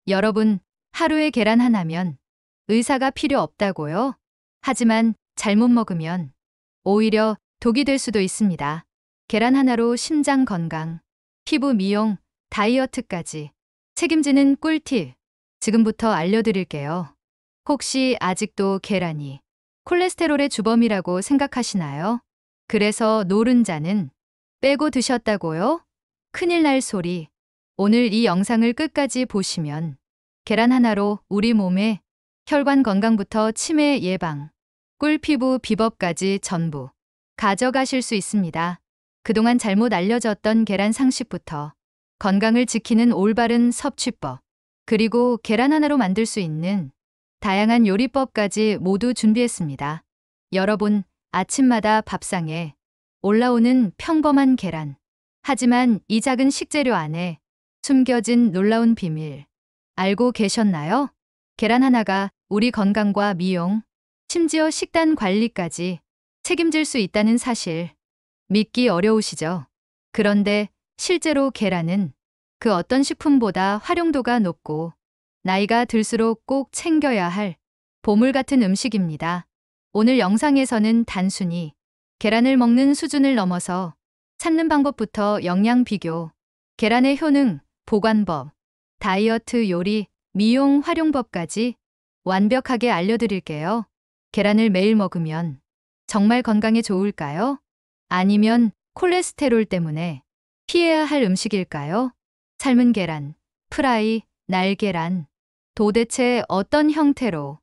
여러분, 하루에 계란 하나면 의사가 필요 없다고요? 하지만 잘못 먹으면 오히려 독이 될 수도 있습니다. 계란 하나로 심장 건강, 피부 미용, 다이어트까지 책임지는 꿀팁 지금부터 알려드릴게요. 혹시 아직도 계란이 콜레스테롤의 주범이라고 생각하시나요? 그래서 노른자는 빼고 드셨다고요? 큰일 날 소리. 오늘 이 영상을 끝까지 보시면 계란 하나로 우리 몸의 혈관 건강부터 치매 예방, 꿀피부 비법까지 전부 가져가실 수 있습니다. 그동안 잘못 알려졌던 계란 상식부터 건강을 지키는 올바른 섭취법, 그리고 계란 하나로 만들 수 있는 다양한 요리법까지 모두 준비했습니다. 여러분, 아침마다 밥상에 올라오는 평범한 계란. 하지만 이 작은 식재료 안에 숨겨진 놀라운 비밀 알고 계셨나요? 계란 하나가 우리 건강과 미용, 심지어 식단 관리까지 책임질 수 있다는 사실 믿기 어려우시죠? 그런데 실제로 계란은 그 어떤 식품보다 활용도가 높고 나이가 들수록 꼭 챙겨야 할 보물 같은 음식입니다. 오늘 영상에서는 단순히 계란을 먹는 수준을 넘어서 찾는 방법부터 영양 비교, 계란의 효능, 보관법, 다이어트 요리, 미용 활용법까지 완벽하게 알려드릴게요. 계란을 매일 먹으면 정말 건강에 좋을까요? 아니면 콜레스테롤 때문에 피해야 할 음식일까요? 삶은 계란, 프라이, 날계란, 도대체 어떤 형태로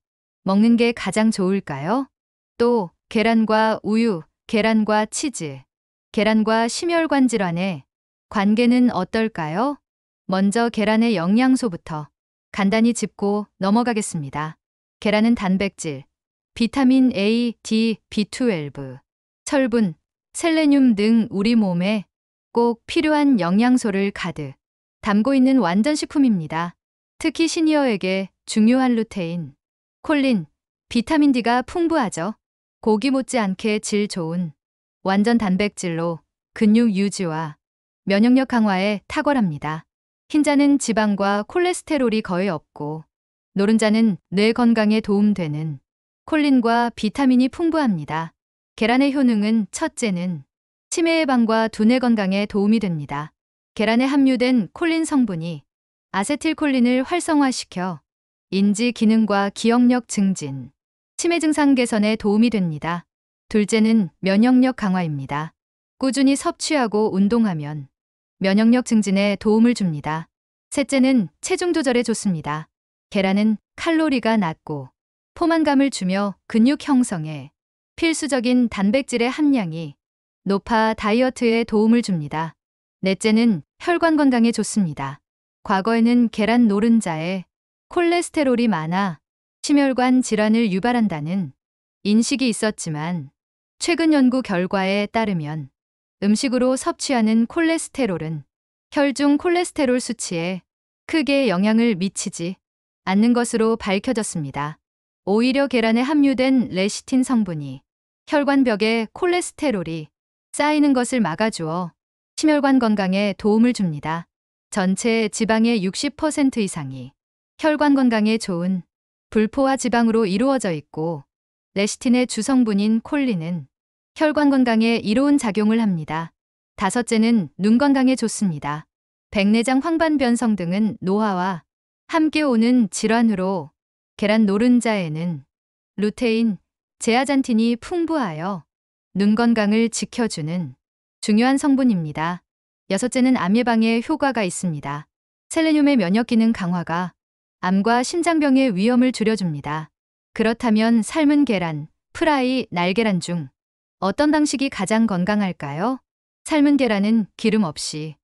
먹는 게 가장 좋을까요? 또 계란과 우유, 계란과 치즈, 계란과 심혈관 질환의 관계는 어떨까요? 먼저 계란의 영양소부터 간단히 짚고 넘어가겠습니다. 계란은 단백질, 비타민 A, D, B12, 철분, 셀레늄 등 우리 몸에 꼭 필요한 영양소를 가득 담고 있는 완전 식품입니다. 특히 시니어에게 중요한 루테인, 콜린, 비타민 D가 풍부하죠. 고기 못지않게 질 좋은 완전 단백질로 근육 유지와 면역력 강화에 탁월합니다. 흰자는 지방과 콜레스테롤이 거의 없고 노른자는 뇌 건강에 도움되는 콜린과 비타민이 풍부합니다. 계란의 효능은 첫째는 치매 예방과 두뇌 건강에 도움이 됩니다. 계란에 함유된 콜린 성분이 아세틸콜린을 활성화시켜 인지 기능과 기억력 증진, 치매 증상 개선에 도움이 됩니다. 둘째는 면역력 강화입니다. 꾸준히 섭취하고 운동하면 면역력 증진에 도움을 줍니다. 셋째는 체중 조절에 좋습니다. 계란은 칼로리가 낮고 포만감을 주며 근육 형성에 필수적인 단백질의 함량이 높아 다이어트에 도움을 줍니다. 넷째는 혈관 건강에 좋습니다. 과거에는 계란 노른자에 콜레스테롤이 많아 심혈관 질환을 유발한다는 인식이 있었지만 최근 연구 결과에 따르면 음식으로 섭취하는 콜레스테롤은 혈중 콜레스테롤 수치에 크게 영향을 미치지 않는 것으로 밝혀졌습니다. 오히려 계란에 함유된 레시틴 성분이 혈관벽에 콜레스테롤이 쌓이는 것을 막아주어 심혈관 건강에 도움을 줍니다. 전체 지방의 60% 이상이 혈관 건강에 좋은 불포화 지방으로 이루어져 있고 레시틴의 주성분인 콜린은 혈관 건강에 이로운 작용을 합니다. 다섯째는 눈 건강에 좋습니다. 백내장 황반 변성 등은 노화와 함께 오는 질환으로 계란 노른자에는 루테인, 제아잔틴이 풍부하여 눈 건강을 지켜주는 중요한 성분입니다. 여섯째는 암 예방에 효과가 있습니다. 셀레늄의 면역 기능 강화가 암과 심장병의 위험을 줄여줍니다. 그렇다면 삶은 계란, 프라이, 날계란 중 어떤 방식이 가장 건강할까요? 삶은 계란은 기름 없이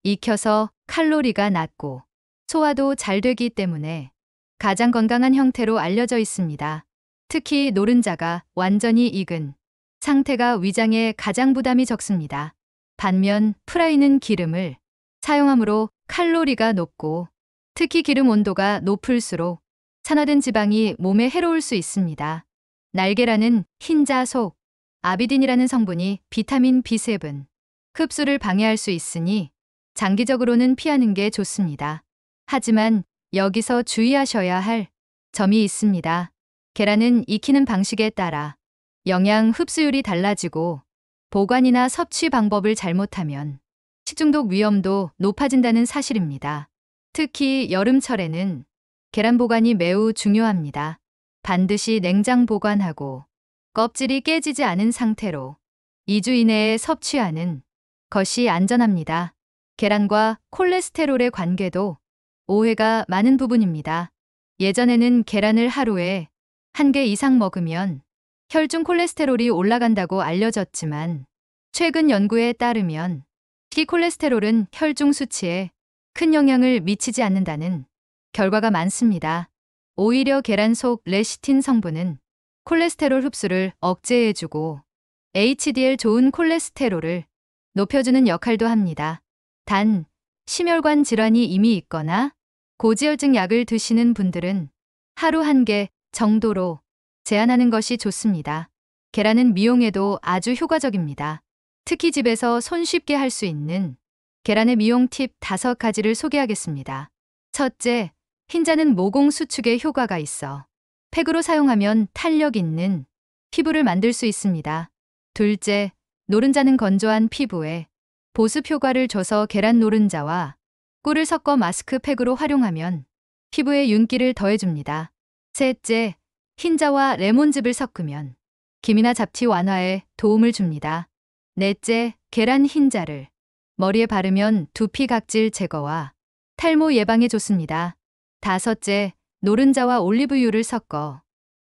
익혀서 칼로리가 낮고 소화도 잘 되기 때문에 가장 건강한 형태로 알려져 있습니다. 특히 노른자가 완전히 익은 상태가 위장에 가장 부담이 적습니다. 반면 프라이는 기름을 사용하므로 칼로리가 높고 특히 기름 온도가 높을수록 산화된 지방이 몸에 해로울 수 있습니다. 날계란은 흰자 속, 아비딘이라는 성분이 비타민 B7, 흡수를 방해할 수 있으니 장기적으로는 피하는 게 좋습니다. 하지만 여기서 주의하셔야 할 점이 있습니다. 계란은 익히는 방식에 따라 영양 흡수율이 달라지고 보관이나 섭취 방법을 잘못하면 식중독 위험도 높아진다는 사실입니다. 특히 여름철에는 계란 보관이 매우 중요합니다. 반드시 냉장 보관하고 껍질이 깨지지 않은 상태로 2주 이내에 섭취하는 것이 안전합니다. 계란과 콜레스테롤의 관계도 오해가 많은 부분입니다. 예전에는 계란을 하루에 1개 이상 먹으면 혈중 콜레스테롤이 올라간다고 알려졌지만 최근 연구에 따르면 이 콜레스테롤은 혈중 수치에 큰 영향을 미치지 않는다는 결과가 많습니다. 오히려 계란 속 레시틴 성분은 콜레스테롤 흡수를 억제해주고 HDL 좋은 콜레스테롤을 높여주는 역할도 합니다. 단, 심혈관 질환이 이미 있거나 고지혈증 약을 드시는 분들은 하루 1개 정도로 제한하는 것이 좋습니다. 계란은 미용에도 아주 효과적입니다. 특히 집에서 손쉽게 할 수 있는 계란의 미용 팁 5가지를 소개하겠습니다. 첫째, 흰자는 모공 수축에 효과가 있어 팩으로 사용하면 탄력 있는 피부를 만들 수 있습니다. 둘째, 노른자는 건조한 피부에 보습 효과를 줘서 계란 노른자와 꿀을 섞어 마스크팩으로 활용하면 피부에 윤기를 더해줍니다. 셋째, 흰자와 레몬즙을 섞으면 기미나 잡티 완화에 도움을 줍니다. 넷째, 계란 흰자를 머리에 바르면 두피 각질 제거와 탈모 예방에 좋습니다. 다섯째, 노른자와 올리브유를 섞어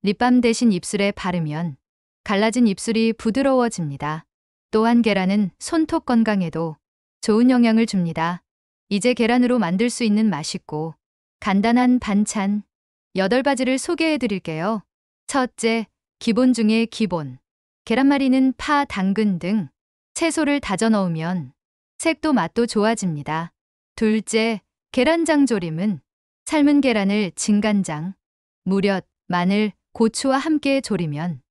립밤 대신 입술에 바르면 갈라진 입술이 부드러워집니다. 또한 계란은 손톱 건강에도 좋은 영향을 줍니다. 이제 계란으로 만들 수 있는 맛있고 간단한 반찬 8가지를 소개해 드릴게요. 첫째, 기본 중에 기본. 계란말이는 파, 당근 등 채소를 다져 넣으면 색도 맛도 좋아집니다. 둘째, 계란장 조림은 삶은 계란을 진간장, 무엿, 마늘, 고추와 함께 조리면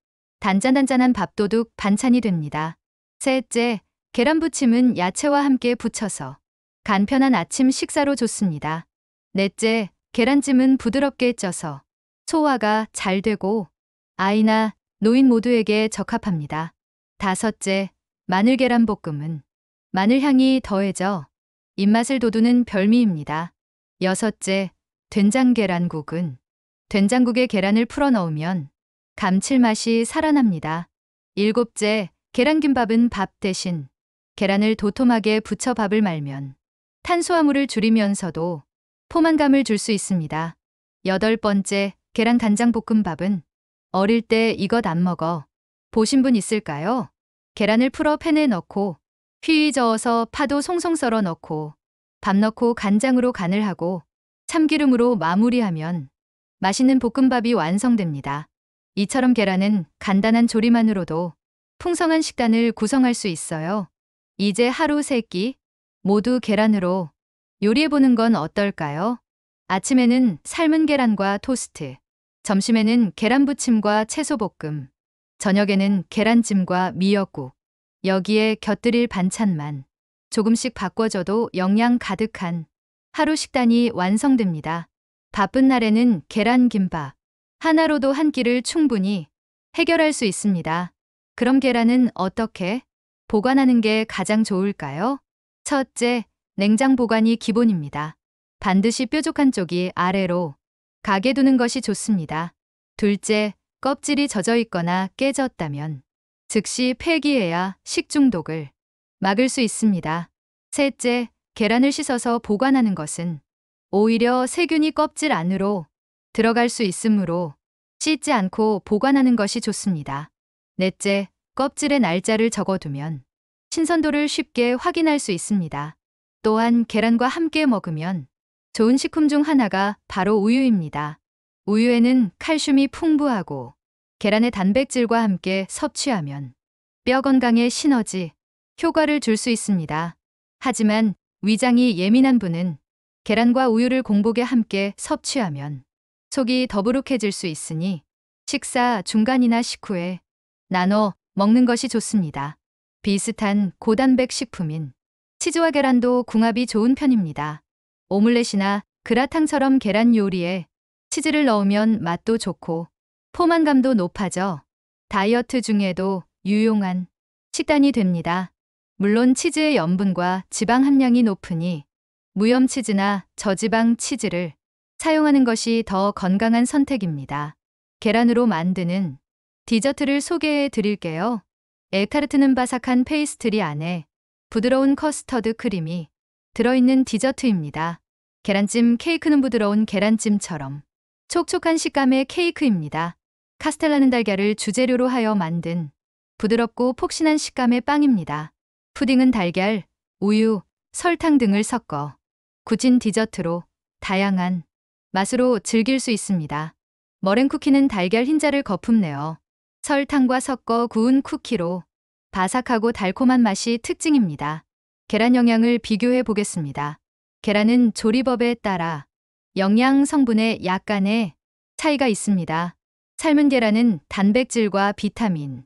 단짠단짠한 밥도둑 반찬이 됩니다. 셋째, 계란부침은 야채와 함께 부쳐서 간편한 아침 식사로 좋습니다. 넷째, 계란찜은 부드럽게 쪄서 소화가 잘 되고 아이나 노인 모두에게 적합합니다. 다섯째, 마늘 계란볶음은 마늘 향이 더해져 입맛을 돋우는 별미입니다. 여섯째, 된장 계란국은 된장국에 계란을 풀어 넣으면 감칠맛이 살아납니다. 일곱째, 계란김밥은 밥 대신 계란을 도톰하게 부쳐 밥을 말면 탄수화물을 줄이면서도 포만감을 줄 수 있습니다. 여덟 번째, 계란 간장볶음밥은 어릴 때 이것 안 먹어 보신 분 있을까요? 계란을 풀어 팬에 넣고 휘휘 저어서 파도 송송 썰어 넣고 밥 넣고 간장으로 간을 하고 참기름으로 마무리하면 맛있는 볶음밥이 완성됩니다. 이처럼 계란은 간단한 조리만으로도 풍성한 식단을 구성할 수 있어요. 이제 하루 3끼 모두 계란으로 요리해보는 건 어떨까요? 아침에는 삶은 계란과 토스트, 점심에는 계란부침과 채소볶음, 저녁에는 계란찜과 미역국, 여기에 곁들일 반찬만 조금씩 바꿔줘도 영양 가득한 하루 식단이 완성됩니다. 바쁜 날에는 계란김밥 하나로도 한 끼를 충분히 해결할 수 있습니다. 그럼 계란은 어떻게 보관하는 게 가장 좋을까요? 첫째, 냉장 보관이 기본입니다. 반드시 뾰족한 쪽이 아래로 가게 두는 것이 좋습니다. 둘째, 껍질이 젖어 있거나 깨졌다면 즉시 폐기해야 식중독을 막을 수 있습니다. 셋째, 계란을 씻어서 보관하는 것은 오히려 세균이 껍질 안으로 들어갈 수 있으므로 씻지 않고 보관하는 것이 좋습니다. 넷째, 껍질에 날짜를 적어두면 신선도를 쉽게 확인할 수 있습니다. 또한 계란과 함께 먹으면 좋은 식품 중 하나가 바로 우유입니다. 우유에는 칼슘이 풍부하고 계란의 단백질과 함께 섭취하면 뼈 건강에 시너지 효과를 줄 수 있습니다. 하지만 위장이 예민한 분은 계란과 우유를 공복에 함께 섭취하면 속이 더부룩해질 수 있으니 식사 중간이나 식후에 나눠 먹는 것이 좋습니다. 비슷한 고단백 식품인 치즈와 계란도 궁합이 좋은 편입니다. 오믈렛이나 그라탕처럼 계란 요리에 치즈를 넣으면 맛도 좋고 포만감도 높아져 다이어트 중에도 유용한 식단이 됩니다. 물론 치즈의 염분과 지방 함량이 높으니 무염 치즈나 저지방 치즈를 사용하는 것이 더 건강한 선택입니다. 계란으로 만드는 디저트를 소개해 드릴게요. 에타르트는 바삭한 페이스트리 안에 부드러운 커스터드 크림이 들어있는 디저트입니다. 계란찜 케이크는 부드러운 계란찜처럼 촉촉한 식감의 케이크입니다. 카스텔라는 달걀을 주재료로 하여 만든 부드럽고 폭신한 식감의 빵입니다. 푸딩은 달걀, 우유, 설탕 등을 섞어 굳은 디저트로 다양한 맛으로 즐길 수 있습니다. 머랭 쿠키는 달걀 흰자를 거품 내어 설탕과 섞어 구운 쿠키로 바삭하고 달콤한 맛이 특징입니다. 계란 영양을 비교해 보겠습니다. 계란은 조리법에 따라 영양 성분에 약간의 차이가 있습니다. 삶은 계란은 단백질과 비타민,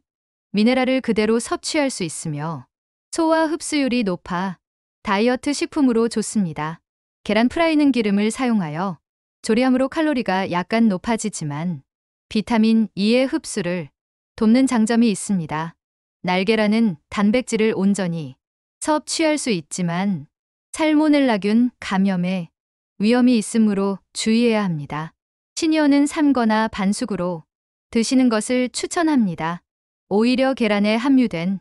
미네랄을 그대로 섭취할 수 있으며 소화 흡수율이 높아 다이어트 식품으로 좋습니다. 계란 프라이는 기름을 사용하여 조리함으로 칼로리가 약간 높아지지만 비타민 E의 흡수를 돕는 장점이 있습니다. 날계란은 단백질을 온전히 섭취할 수 있지만 살모넬라균 감염에 위험이 있으므로 주의해야 합니다. 시니어는 삶거나 반숙으로 드시는 것을 추천합니다. 오히려 계란에 함유된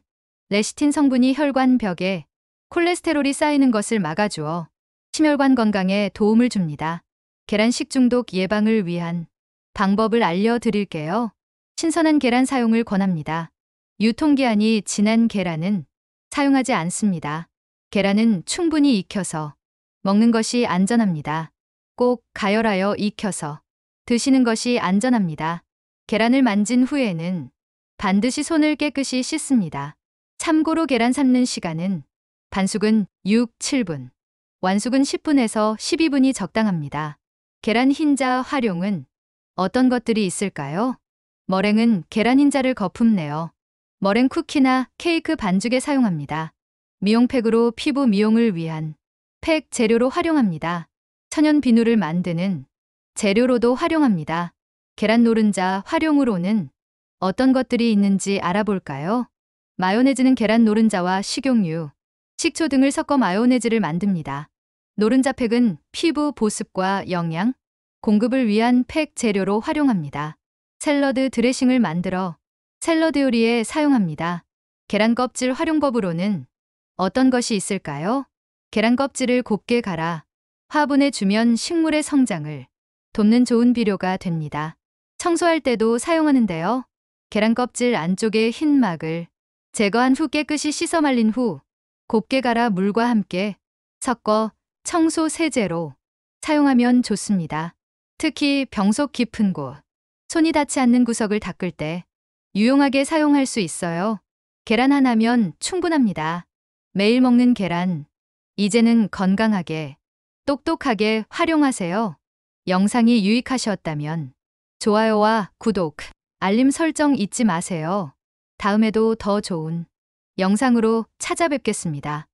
레시틴 성분이 혈관벽에 콜레스테롤이 쌓이는 것을 막아주어 심혈관 건강에 도움을 줍니다. 계란 식중독 예방을 위한 방법을 알려드릴게요. 신선한 계란 사용을 권합니다. 유통기한이 지난 계란은 사용하지 않습니다. 계란은 충분히 익혀서 먹는 것이 안전합니다. 꼭 가열하여 익혀서 드시는 것이 안전합니다. 계란을 만진 후에는 반드시 손을 깨끗이 씻습니다. 참고로 계란 삶는 시간은 반숙은 6, 7분, 완숙은 10분에서 12분이 적당합니다. 계란 흰자 활용은 어떤 것들이 있을까요? 머랭은 계란 흰자를 거품 내어 머랭 쿠키나 케이크 반죽에 사용합니다. 미용팩으로 피부 미용을 위한 팩 재료로 활용합니다. 천연 비누를 만드는 재료로도 활용합니다. 계란 노른자 활용으로는 어떤 것들이 있는지 알아볼까요? 마요네즈는 계란 노른자와 식용유, 식초 등을 섞어 마요네즈를 만듭니다. 노른자 팩은 피부 보습과 영양 공급을 위한 팩 재료로 활용합니다. 샐러드 드레싱을 만들어 샐러드 요리에 사용합니다. 계란 껍질 활용법으로는 어떤 것이 있을까요? 계란 껍질을 곱게 갈아 화분에 주면 식물의 성장을 돕는 좋은 비료가 됩니다. 청소할 때도 사용하는데요. 계란 껍질 안쪽의 흰 막을 제거한 후 깨끗이 씻어 말린 후 곱게 갈아 물과 함께 섞어 청소 세제로 사용하면 좋습니다. 특히 병속 깊은 곳, 손이 닿지 않는 구석을 닦을 때 유용하게 사용할 수 있어요. 계란 하나면 충분합니다. 매일 먹는 계란, 이제는 건강하게, 똑똑하게 활용하세요. 영상이 유익하셨다면 좋아요와 구독, 알림 설정 잊지 마세요. 다음에도 더 좋은 영상으로 찾아뵙겠습니다.